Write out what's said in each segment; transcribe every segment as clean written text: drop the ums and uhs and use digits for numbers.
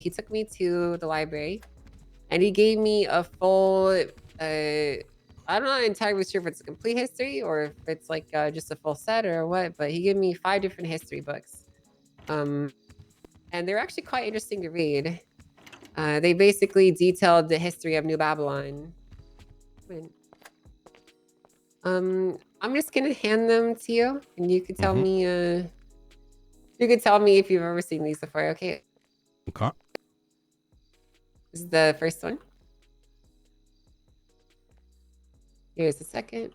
he took me to the library and he gave me a full, I'm not entirely sure if it's a complete history or if it's like just a full set or what, but he gave me 5 different history books. And they're actually quite interesting to read. They basically detailed the history of New Babylon. I'm just gonna hand them to you, and you can tell me. You can tell me if you've ever seen these before. Okay. Okay. This is the first one. Here's the second.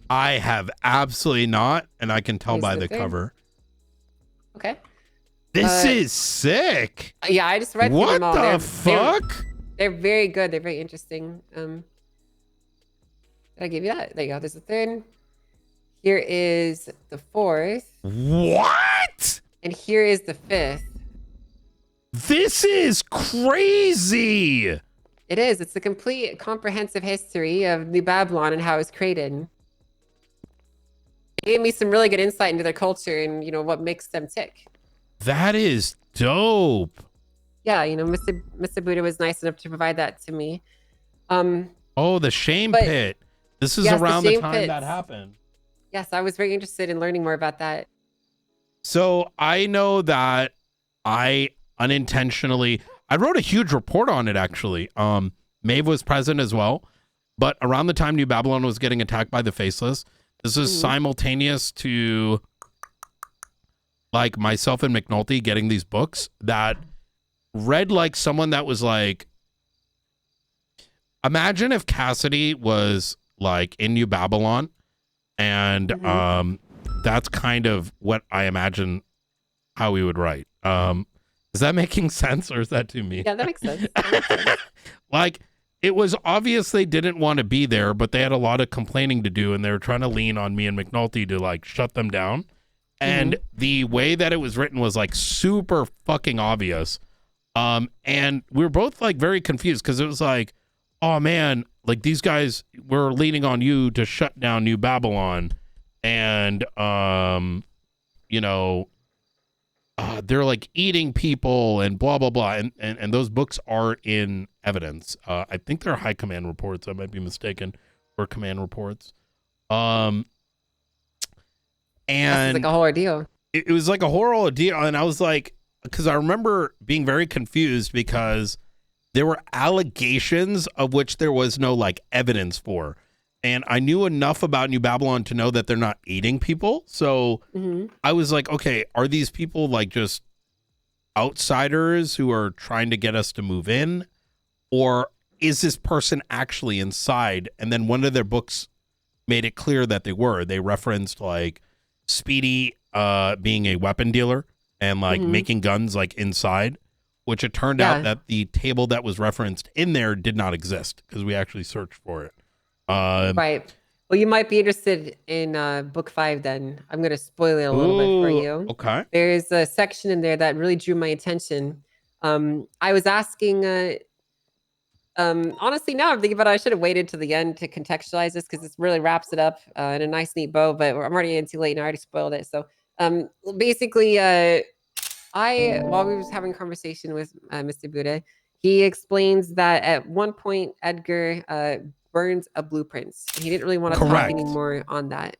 I have absolutely not, and I can tell Here's by the the third. cover. Okay. This is sick. Yeah, I just read through them all. What the fuck? They're very good. They're very interesting. Did I give you that? There you go. There's the third. Here is the fourth. What? And here is the fifth. This is crazy. It is. It's a complete comprehensive history of New Babylon and how it was created. It gave me some really good insight into their culture and, you know, what makes them tick. That is dope. Yeah, you know, Mr. Buddha was nice enough to provide that to me. Oh, the shame pit. This is around the time that happened. Yes, I was very interested in learning more about that. So I know that I unintentionally, I wrote a huge report on it actually. Maeve was present as well, but around the time New Babylon was getting attacked by the Faceless, this is simultaneous to like myself and McNulty getting these books that read like someone that was like, imagine if Cassidy was like in New Babylon, and that's kind of what I imagine how we would write. Is that making sense, or is that too mean? Yeah, that makes sense. That makes sense. Like, it was obvious they didn't want to be there, but they had a lot of complaining to do, and they were trying to lean on me and McNulty to like shut them down. And the way that it was written was like super fucking obvious. And we were both like very confused because it was like, oh man, like these guys were leaning on you to shut down New Babylon. And, you know, they're like eating people and blah, blah, blah. And those books are in evidence. I think they're high command reports. I might be mistaken, or command reports. And it's like a whole ordeal. It was like a whole ordeal. And I was like, because I remember being very confused because there were allegations of which there was no like evidence for. And I knew enough about New Babylon to know that they're not eating people. So I was like, okay, are these people like just outsiders who are trying to get us to move in? Or is this person actually inside? And then one of their books made it clear that they were. They referenced like Speedy being a weapon dealer and like making guns like inside, which it turned out that the table that was referenced in there did not exist because we actually searched for it. Right. Well, you might be interested in book 5 then. I'm going to spoil it a little bit for you. Okay. There's a section in there that really drew my attention. I was asking, honestly, now I'm thinking about it, I should have waited to the end to contextualize this because this really wraps it up in a nice, neat bow, but I'm already in too late and I already spoiled it. So basically, while we was having a conversation with Mr. Buddha, he explains that at one point, Edgar burns a blueprints. He didn't really want to talk anymore on that.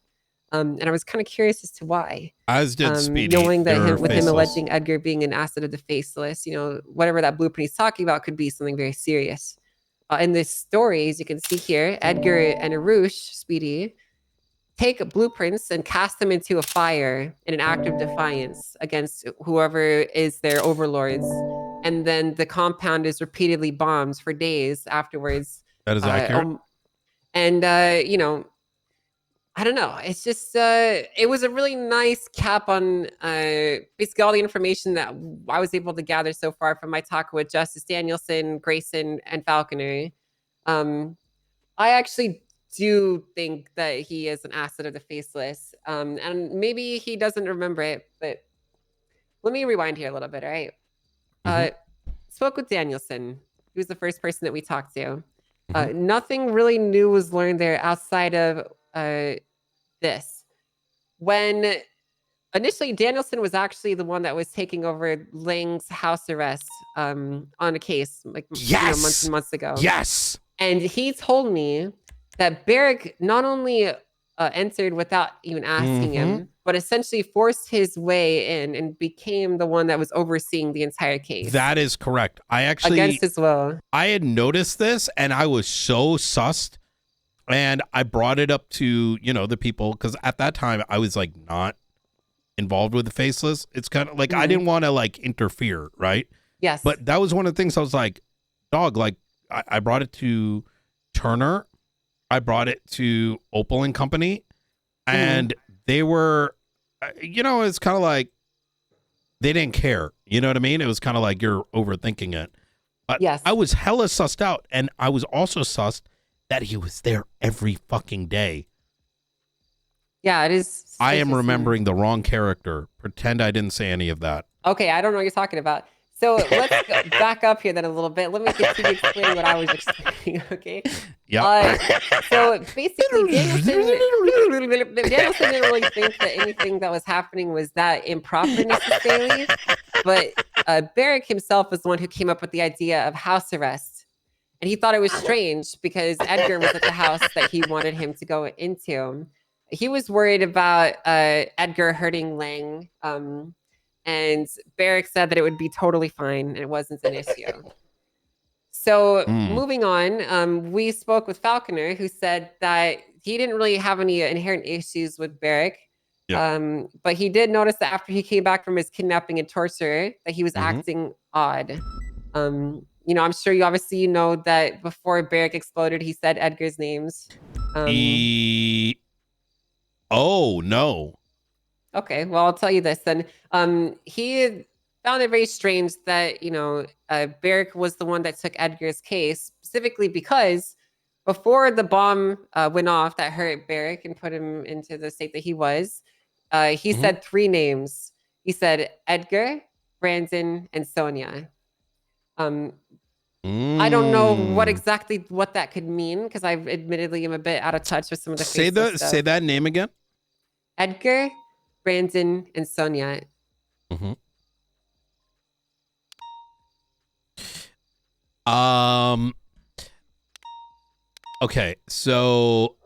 And I was kind of curious as to why. As did Speedy. Knowing that with him alleging Edgar being an asset of the Faceless, you know, whatever that blueprint he's talking about could be something very serious. In this story, as you can see here, Edgar and Arush, Speedy, take blueprints and cast them into a fire in an act of defiance against whoever is their overlords. And then the compound is repeatedly bombed for days afterwards. That is accurate. You know, I don't know. It's just, it was a really nice cap on basically all the information that I was able to gather so far from my talk with Justice Danielson, Grayson, and Falconer. I actually do think that he is an asset of the Faceless. And maybe he doesn't remember it, but let me rewind here a little bit, all right? Spoke with Danielson. He was the first person that we talked to. Nothing really new was learned there outside of this. When initially Danielson was actually the one that was taking over Lang's house arrest on a case like months and months ago. Yes. And he told me that Beric not only entered without even asking him, but essentially forced his way in and became the one that was overseeing the entire case. That is correct. I actually against his will. I had noticed this and I was so sussed, and I brought it up to, the people, because at that time I was like not involved with the Faceless. It's kind of like I didn't want to like interfere, right? Yes. But that was one of the things I was like, dog, like I brought it to Turner, I brought it to Opal and Company, and they were, it's kind of like they didn't care. You know what I mean? It was kind of like you're overthinking it. But yes. I was hella sussed out, and I was also sussed that he was there every fucking day. Yeah, it is. I am remembering the wrong character. Pretend I didn't say any of that. Okay, I don't know what you're talking about. So let's go back up here then a little bit. Let me continue explaining what I was explaining, okay? Yeah. So basically, Danielson didn't really think that anything that was happening was that improper necessarily. But Beric himself was the one who came up with the idea of house arrest. And he thought it was strange because Edgar was at the house that he wanted him to go into. He was worried about Edgar hurting Lang. And Beric said that it would be totally fine and it wasn't an issue. So moving on, we spoke with Falconer, who said that he didn't really have any inherent issues with Beric. Yeah. But he did notice that after he came back from his kidnapping and torture, that he was acting odd. I'm sure you obviously know that before Beric exploded, he said Edgar's names. Oh, no. Okay, well, I'll tell you this then. He found it very strange that, Beric was the one that took Edgar's case, specifically because before the bomb went off that hurt Beric and put him into the state that he was, he said 3 names. He said Edgar, Brandon, and Sonia. I don't know what that could mean, because I admittedly am a bit out of touch with some of the say that name again. Edgar, Brandon, and Sonia. Okay, so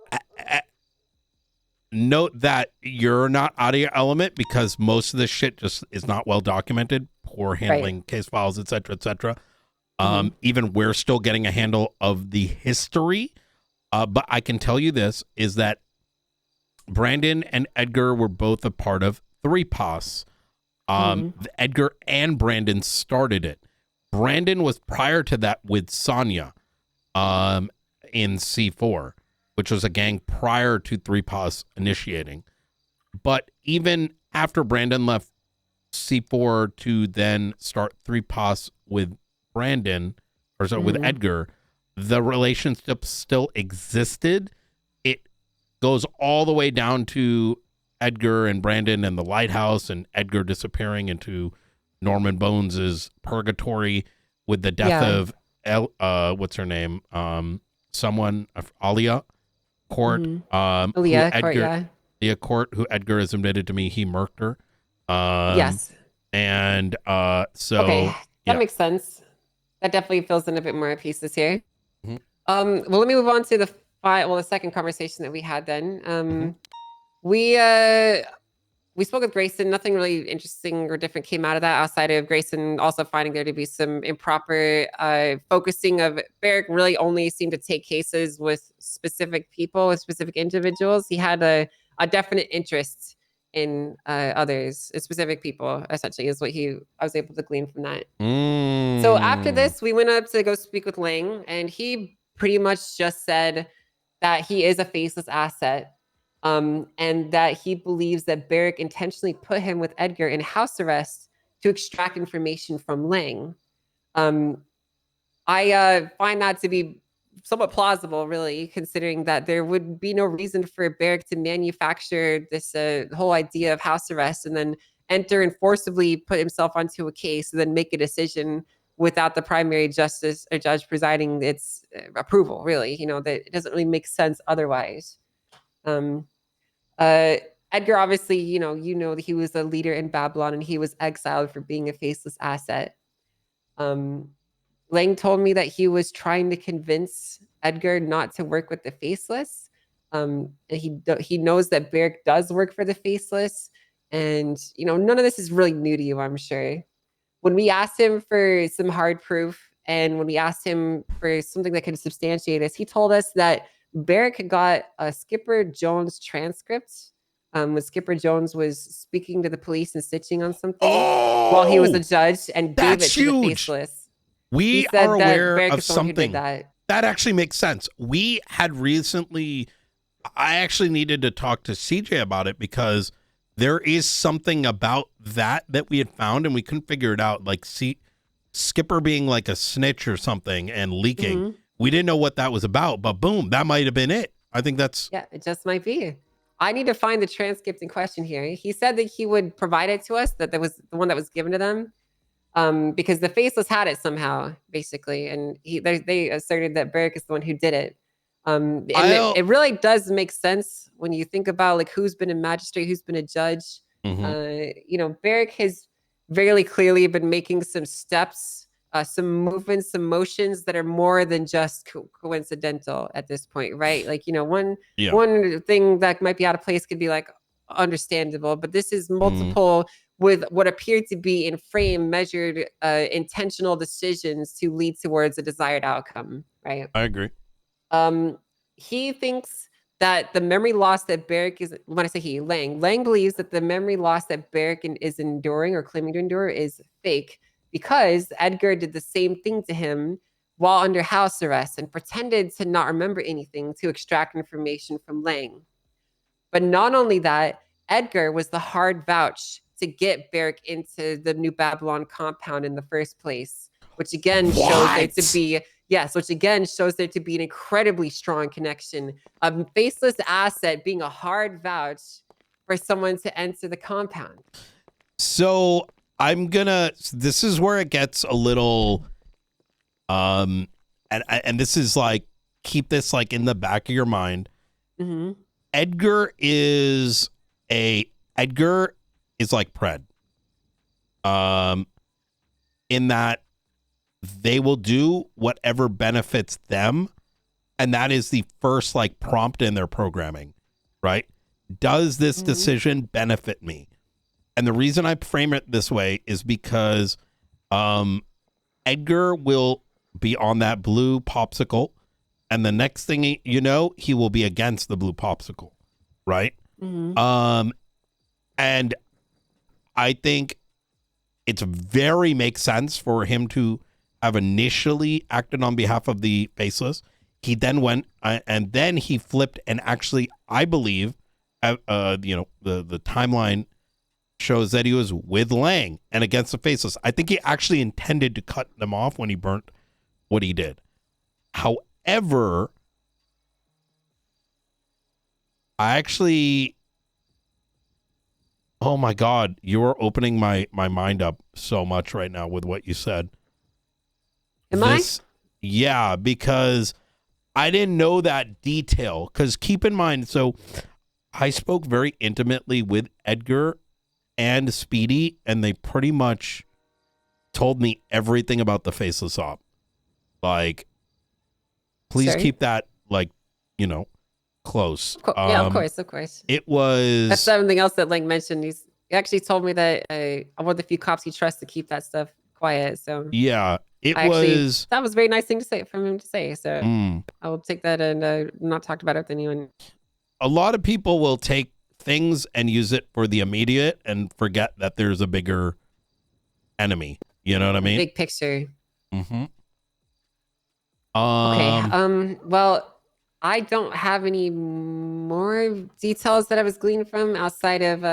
note that you're not out of your element because most of this shit just is not well documented. Poor handling case files, etc., etc. Even we're still getting a handle of the history. But I can tell you this is that Brandon and Edgar were both a part of 3POS. Edgar and Brandon started it. Brandon was prior to that with Sonia in C4, which was a gang prior to 3POS initiating. But even after Brandon left C4 to then start 3POS with Brandon, or so with Edgar, the relationship still existed. It goes all the way down to Edgar and Brandon and the lighthouse, and Edgar disappearing into Norman Bones's purgatory with the death of what's her name? Alia Court. Alia Court, who Edgar has admitted to me he murked her. Yes. And so okay, that makes sense. That definitely fills in a bit more pieces here. Well, let me move on to the second conversation that we had then. We spoke with Grayson. Nothing really interesting or different came out of that outside of Grayson also finding there to be some improper focusing of Beric really only seemed to take cases with specific people, with specific individuals. He had a definite interest in others, specific people, essentially, is what I was able to glean from that. So after this, we went up to go speak with Lang, and he pretty much just said that he is a faceless asset. And that he believes that Beric intentionally put him with Edgar in house arrest to extract information from Lang. I find that to be somewhat plausible, really, considering that there would be no reason for Beric to manufacture this whole idea of house arrest and then enter and forcibly put himself onto a case and then make a decision without the primary justice or judge presiding its approval, really. That it doesn't really make sense otherwise. Edgar, obviously, that he was a leader in Babylon and he was exiled for being a faceless asset. Lang told me that he was trying to convince Edgar not to work with the Faceless. He knows that Beric does work for the Faceless, and none of this is really new to you, I'm sure. When we asked him for some hard proof, and when we asked him for something that could substantiate us, he told us that Beric got a Skipper Jones transcript when Skipper Jones was speaking to the police and stitching on something while he was a judge, and gave it That's to the huge. Faceless. We He said are that aware Beric of is the one who did something that. that actually makes sense. We had recently, I actually needed to talk to CJ about it because there is something about that we had found and we couldn't figure it out. Like, Skipper being like a snitch or something and leaking. Mhm. We didn't know what that was about, but boom, that might have been it. I think that's. Yeah, it just might be. I need to find the transcript in question here. He said that he would provide it to us, that was the one that was given to them. Because the Faceless had it somehow, basically, and they asserted that Beric is the one who did it. And it really does make sense when you think about like who's been a magistrate, who's been a judge. Beric has very clearly been making some steps, some movements, some motions that are more than just coincidental at this point, right? Like one thing that might be out of place could be like understandable, but this is multiple with what appeared to be in frame measured intentional decisions to lead towards a desired outcome, right? I agree. He thinks that the memory loss that Beric is, when I say he, Lang believes that the memory loss that Beric is enduring or claiming to endure is fake because Edgar did the same thing to him while under house arrest and pretended to not remember anything to extract information from Lang. But not only that, Edgar was the hard vouch to get Beric into the New Babylon compound in the first place, which again shows there to be an incredibly strong connection. A faceless asset being a hard vouch for someone to enter the compound. So this is where it gets a little, and this is like, keep this like in the back of your mind. Mm-hmm. Edgar is like Pred. In that they will do whatever benefits them, and that is the first like prompt in their programming, right? Does this decision benefit me? And the reason I frame it this way is because Edgar will be on that blue popsicle, and the next thing you know, he will be against the blue popsicle, right? And I think it's very makes sense for him to have initially acted on behalf of the Faceless. He then went and then he flipped and actually, I believe, the timeline shows that he was with Lang and against the Faceless. I think he actually intended to cut them off when he burnt what he did. However, oh my God, you're opening my mind up so much right now with what you said. Am I? Yeah, because I didn't know that detail. Because keep in mind, so I spoke very intimately with Edgar and SMEHDI, and they pretty much told me everything about the Faceless Op. Like, please keep that, like, close. Yeah, of course. It was... That's something else that Lang mentioned. He actually told me that I'm one of the few cops he trusts to keep that stuff quiet. So yeah, that was a very nice thing to say from him to say. So I will take that and not talk about it with anyone. A lot of people will take things and use it for the immediate and forget that there's a bigger enemy. You know what I mean? Big picture. Mm-hmm. Okay. Well, I don't have any more details that I was gleaning from outside of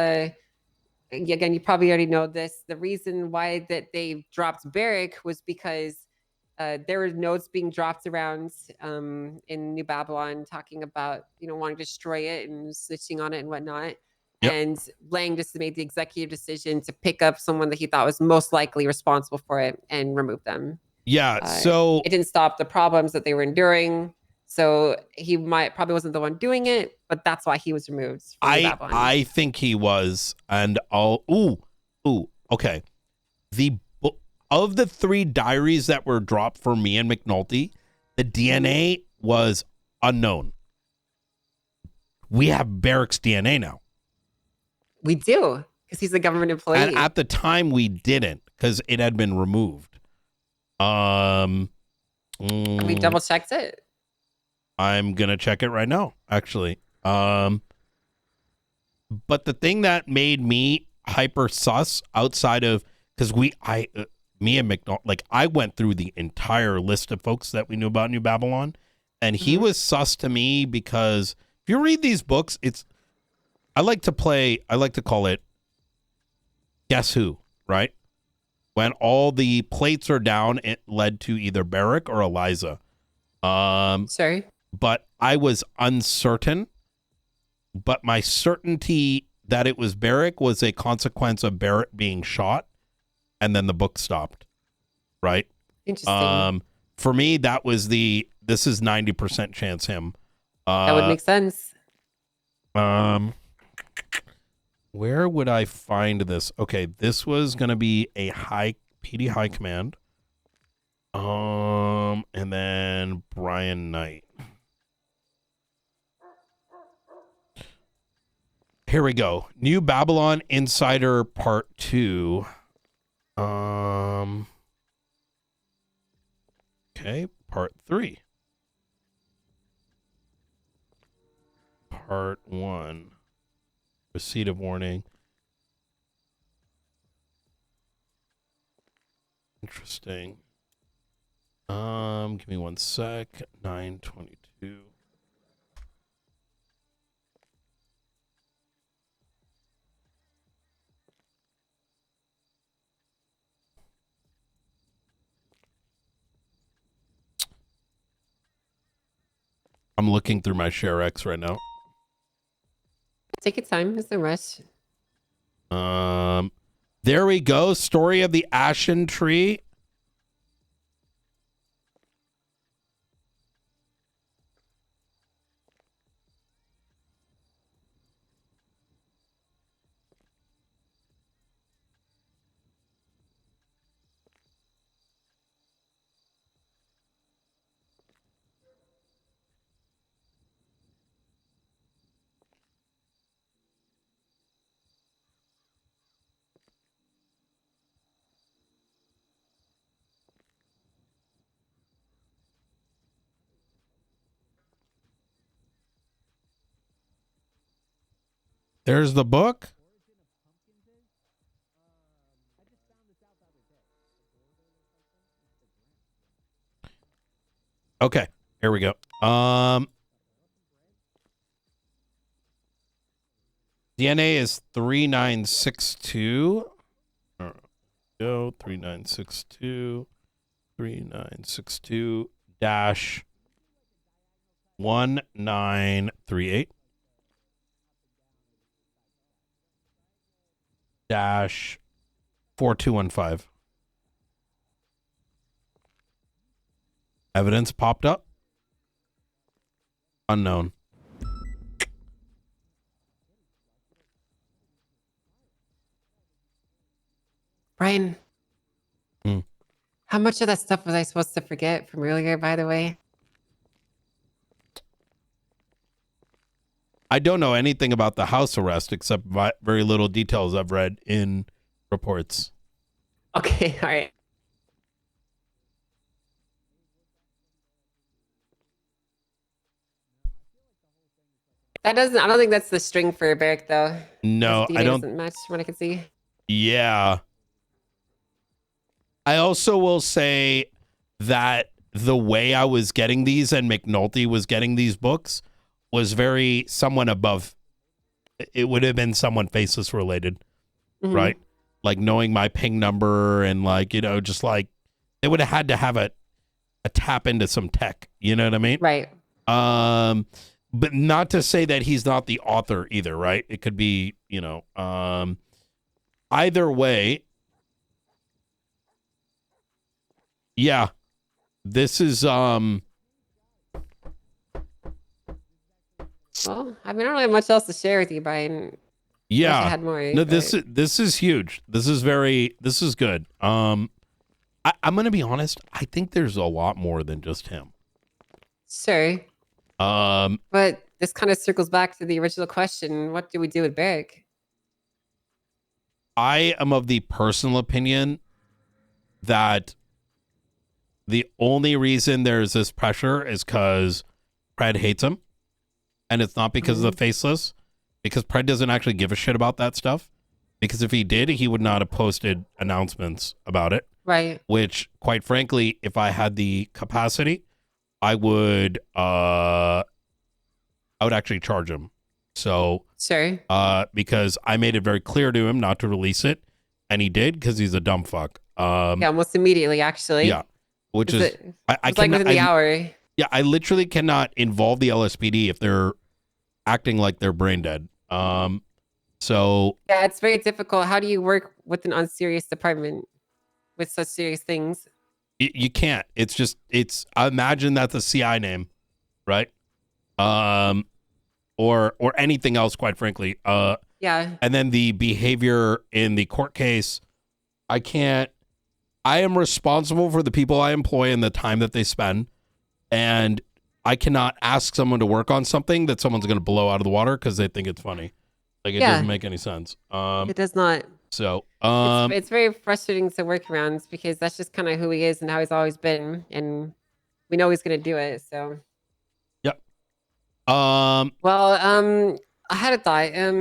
again, you probably already know this. The reason why that they dropped Beric was because there were notes being dropped around in New Babylon talking about, wanting to destroy it and snitching on it and whatnot. Yep. And Lang just made the executive decision to pick up someone that he thought was most likely responsible for it and remove them. Yeah, so it didn't stop the problems that they were enduring. So he probably wasn't the one doing it, but that's why he was removed from New Babylon. I think he was, and okay. Of the 3 diaries that were dropped for me and McNulty, the DNA was unknown. We have Beric's DNA now. We do, because he's a government employee. And at the time, we didn't, because it had been removed. We double checked it. I'm gonna check it right now, actually. But the thing that made me hyper sus outside of, because me and McNulty, like, I went through the entire list of folks that we knew about New Babylon, and he was sus to me because if you read these books, I like to call it Guess Who, right? When all the plates are down, it led to either Beric or Eliza. Sorry. But I was uncertain. But my certainty that it was Beric was a consequence of Beric being shot, and then the book stopped. Right? Interesting. For me, that was this is 90% chance him. That would make sense. Where would I find this? Okay, this was gonna be a PD high command. And then Brian Knight. Here we go. New Babylon Insider Part 2. Okay, Part 3. Part 1. Receipt of warning. Interesting. Give me 1 sec. 922. I'm looking through my ShareX right now. Take your time. There's no rush. There we go. Story of the Ashen Tree. There's the book. Okay, here we go. DNA is 3962. Go 3962 dash 1938 dash 4215. Evidence popped up. Unknown. Brian, how much of that stuff was I supposed to forget from earlier, by the way? I don't know anything about the house arrest except very little details I've read in reports. Okay, all right. I don't think that's the string for Beric, though. No, I don't. Doesn't match from what I can see. Yeah. I also will say that the way I was getting these and McNulty was getting these books was very someone above. It would have been someone Faceless related, right? Like knowing my ping number and like, you know, just like they would have had to have a tap into some tech. You know what I mean? Right. But not to say that he's not the author either, right? It could be, you know, either way. Yeah, this is Well, I mean, I don't really have much else to share with you, Brian. I wish I Yeah. had more. No, But this is huge. This is good. I'm gonna be honest. I think there's a lot more than just him. sure. Um, But this kind of circles back to the original question: what do we do with Beric? I am of the personal opinion that the only reason there's this pressure is because Pred hates him, and it's not because of the Faceless, because Pred doesn't actually give a shit about that stuff. Because if he did, he would not have posted announcements about it. Right. Which, quite frankly, if I had the capacity, I would actually charge him. So, Sure. because I made it very clear to him not to release it, and he did because he's a dumb fuck. Yeah, almost immediately, actually. Yeah, which is It I was like cannot. within the hour. Yeah, I literally cannot involve the LSPD if they're acting like they're brain dead. So Yeah, it's very difficult. How do you work with an unserious department with such serious things? you can't. It's just I imagine that's a CI name, right? Or anything else, quite frankly. Yeah. And then the behavior in the court case, I can't. I am responsible for the people I employ and the time that they spend, and I cannot ask someone to work on something that someone's going to blow out of the water because they think it's funny. Like it doesn't make any sense. It does not. So It's very frustrating to work around because that's just kind of who he is and how he's always been, and we know he's gonna do it. So. Yep. Well, I had a thought. How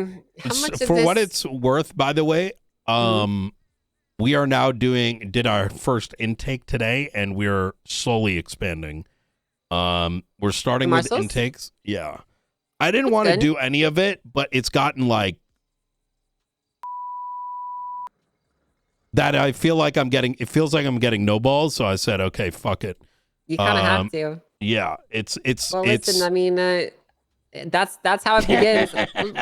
much of for this... what it's worth, by the way, we are now did our first intake today, and we're slowly expanding. We're starting with intakes. Yeah. I didn't want to do any of it, but it's gotten like that. I feel like it feels like I'm getting no balls. So I said, okay, fuck it. You kind of have to. Yeah. It's, well, listen, I mean, that's how it begins.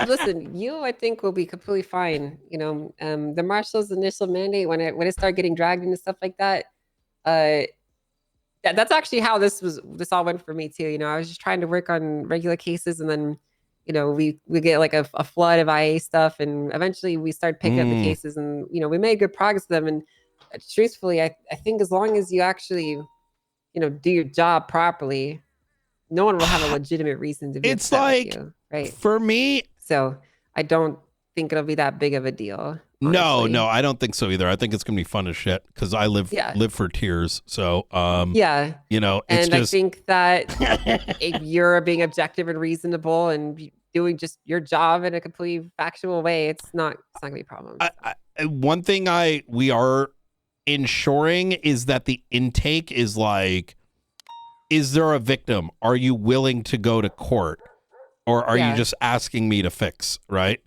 Listen, I think will be completely fine. You know, the marshal's initial mandate when it started getting dragged into stuff like that, that's actually how this all went for me too. You know, I was just trying to work on regular cases, and then, you know, we get like a flood of IA stuff, and eventually we started picking up the cases, and, you know, we made good progress with them. And truthfully, I think as long as you actually, you know, do your job properly, no one will have a legitimate reason to be upset with you, right? For me, so I don't think it'll be that big of a deal. Honestly. No, I don't think so either. I think it's gonna be fun as shit because I live for tears. So yeah, you know, it's I think that if you're being objective and reasonable and doing just your job in a completely factual way, it's not gonna be a problem. One thing we are ensuring is that the intake is like, is there a victim? Are you willing to go to court, or are you just asking me to fix, right?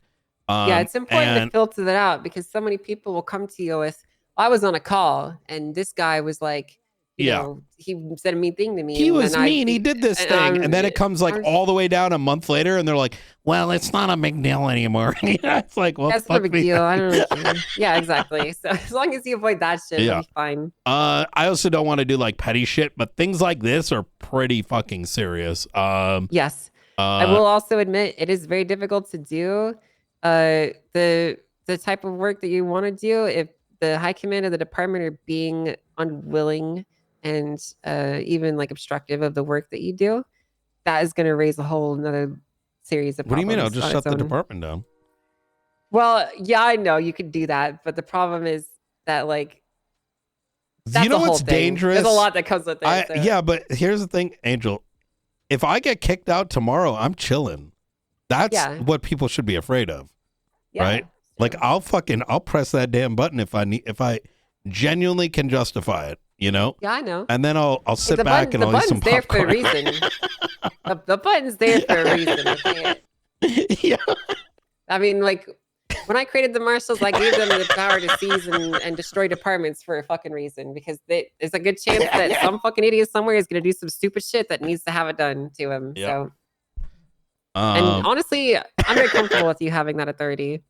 Yeah, it's important to filter that out because so many people will come to you with, I was on a call and this guy was like, you know, he said a mean thing to me. He was mean. He did this thing. And then it comes like all the way down a month later and they're like, well, it's not a big deal anymore. It's like, well, that's not a big deal. I don't really care. Yeah, exactly. So as long as you avoid that shit, it'll be fine. I also don't want to do like petty shit, but things like this are pretty fucking serious. Yes. I will also admit it is very difficult to do. The type of work that you want to do, if the high command of the department are being unwilling and even like obstructive of the work that you do, that is going to raise a whole another series of problems. What do you mean? I'll just shut the department down. Well, yeah, I know you could do that, but the problem is that, like, that's you know what's dangerous? There's a lot that comes with it. Yeah, but here's the thing, Angel. If I get kicked out tomorrow, I'm chilling. That's what people should be afraid of, right? Sure. Like I'll press that damn button if I genuinely can justify it, you know? Yeah, I know. And then I'll sit back and I'll eat some popcorn. The button's there for a reason. the button's there for a reason. Okay? Yeah. I mean, like when I created the marshals, I gave them the power to seize and destroy departments for a fucking reason because there's a good chance that some fucking idiot somewhere is going to do some stupid shit that needs to have it done to him. Yep. So. And honestly, I'm very comfortable with you having that authority.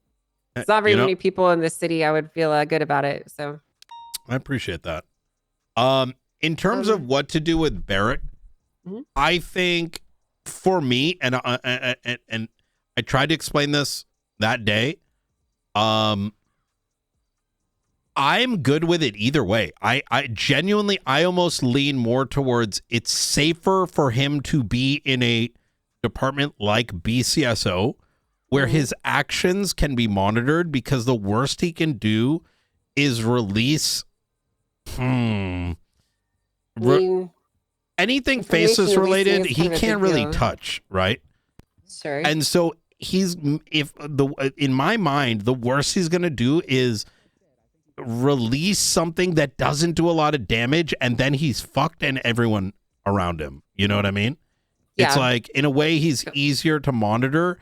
It's not very many people in this city I would feel good about it. So I appreciate that. In terms of what to do with Berric, I think for me, and I tried to explain this that day. I'm good with it either way. I genuinely, I almost lean more towards it's safer for him to be in a department like BCSO where his actions can be monitored, because the worst he can do is release anything Faceless related. He can't really touch, right? Sure. And so in my mind, the worst he's going to do is release something that doesn't do a lot of damage, and then he's fucked and everyone around him. You know what I mean? Yeah. It's like, in a way, he's easier to monitor.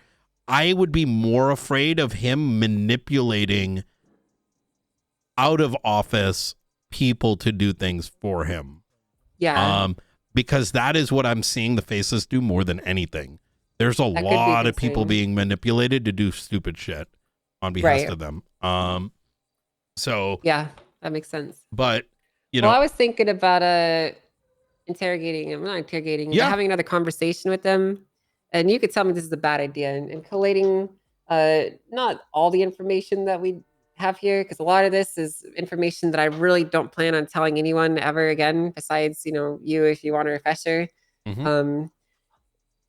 I would be more afraid of him manipulating out of office people to do things for him. Yeah. Because that is what I'm seeing the Faceless do more than anything. There's a lot of people being manipulated to do stupid shit on behalf of them. So yeah, that makes sense. But you know, I was thinking about interrogating him, not interrogating, but having another conversation with them. And you could tell me this is a bad idea, and collating not all the information that we have here, because a lot of this is information that I really don't plan on telling anyone ever again, besides, you, if you want a refresher.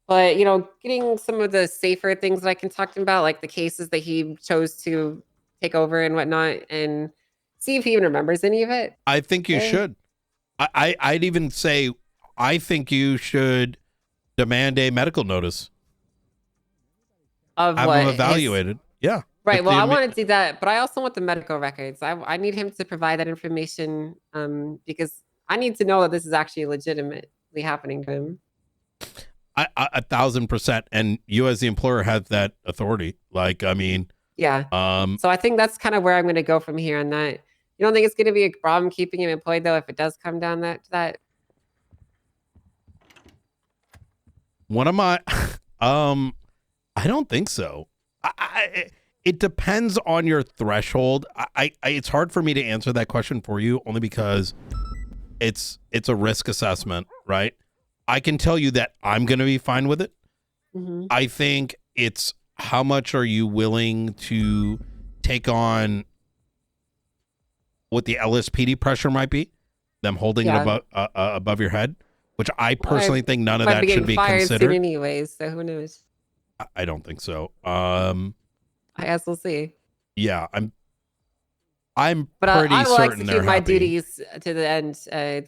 But, getting some of the safer things that I can talk to him about, like the cases that he chose to take over and whatnot, and see if he even remembers any of it. I think you should. I'd even say, I think you should demand a medical notice. Of have what? Him evaluated. Yeah. Right. Well, I want to do that, but I also want the medical records. I need him to provide that information because I need to know that this is actually legitimately happening to him. 1,000%. And you as the employer have that authority. Like, I mean. Yeah. So I think that's kind of where I'm going to go from here on that. You don't think it's going to be a problem keeping him employed, though, if it does come down to that? What am I? I don't think so. It depends on your threshold. It's hard for me to answer that question for you, only because it's a risk assessment, right? I can tell you that I'm going to be fine with it. I think it's how much are you willing to take on what the LSPD pressure might be, them holding it above your head, which I personally think none of that should be considered. Anyways, so who knows? I don't think so. I guess we'll see. Yeah, I'm but pretty I will certain execute my duties to the end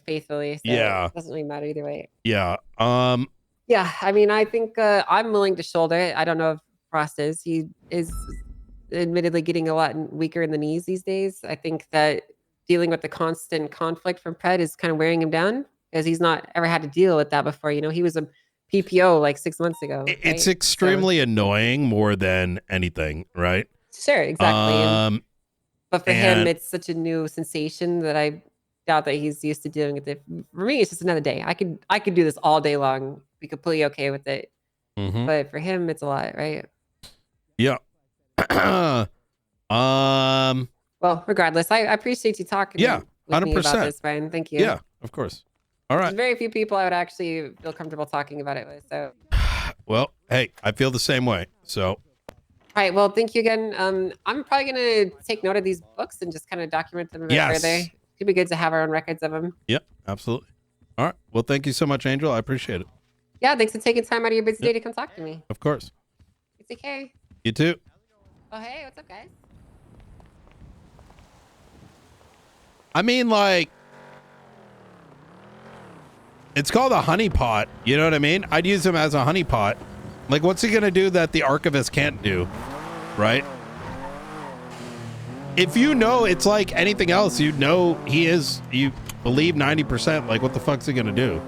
faithfully. So it doesn't really matter either way. Yeah. Yeah, I mean, I think I'm willing to shoulder it. I don't know if Frost is. He is admittedly getting a lot weaker in the knees these days. I think that dealing with the constant conflict from Pred is kind of wearing him down, because he's not ever had to deal with that before. He was a PPO like 6 months ago. It's extremely annoying more than anything, right? Sure, exactly. But for him, it's such a new sensation that I doubt that he's used to dealing with it. For me, it's just another day. I could do this all day long. Be completely okay with it. But for him, it's a lot, right? Yeah. Well, regardless, I appreciate you talking. Yeah, 100%. Me about this, Brian. Thank you. Yeah, of course. All right. There's very few people I would actually feel comfortable talking about it with. So. Well, hey, I feel the same way. So. All right. Well, thank you again. I'm probably going to take note of these books and just kind of document them a bit further. It'd be good to have our own records of them. Yep, absolutely. All right. Well, thank you so much, Angel. I appreciate it. Yeah, thanks for taking time out of your busy day to come talk to me. Of course. Take care. You too. Oh, hey, what's up, guys? I mean, like, it's called a honeypot. You know what I mean? I'd use him as a honeypot. Like, what's he going to do that the archivist can't do? Right? If you know, it's like anything else, you know you believe 90%. Like, what the fuck's he going to do?